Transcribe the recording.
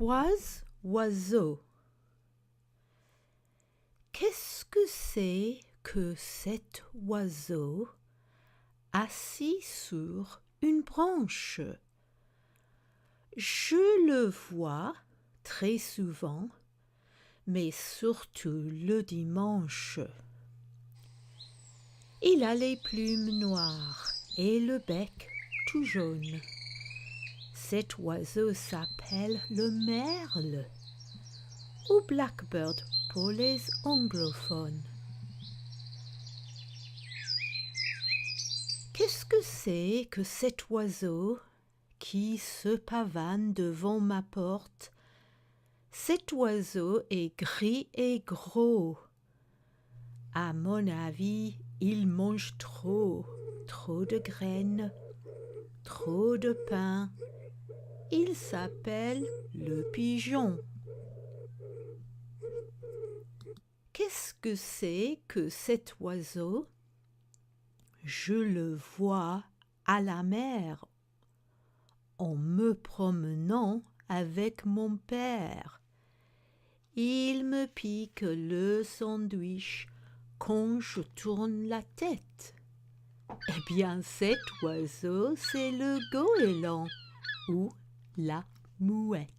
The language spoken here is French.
Trois oiseaux. Qu'est-ce que c'est que cet oiseau assis sur une branche? Je le vois très souvent, mais surtout le dimanche. Il a les plumes noires et le bec tout jaune. Cet oiseau s'appelle le merle, ou blackbird pour les anglophones. Qu'est-ce que c'est que cet oiseau qui se pavane devant ma porte? Cet oiseau est gris et gros. À mon avis, il mange trop de graines, trop de pain. Il s'appelle le pigeon. Qu'est-ce que c'est que cet oiseau? Je le vois à la mer en me promenant avec mon père. Il me pique le sandwich quand je tourne la tête. Eh bien, cet oiseau, c'est le goéland ou la mouette.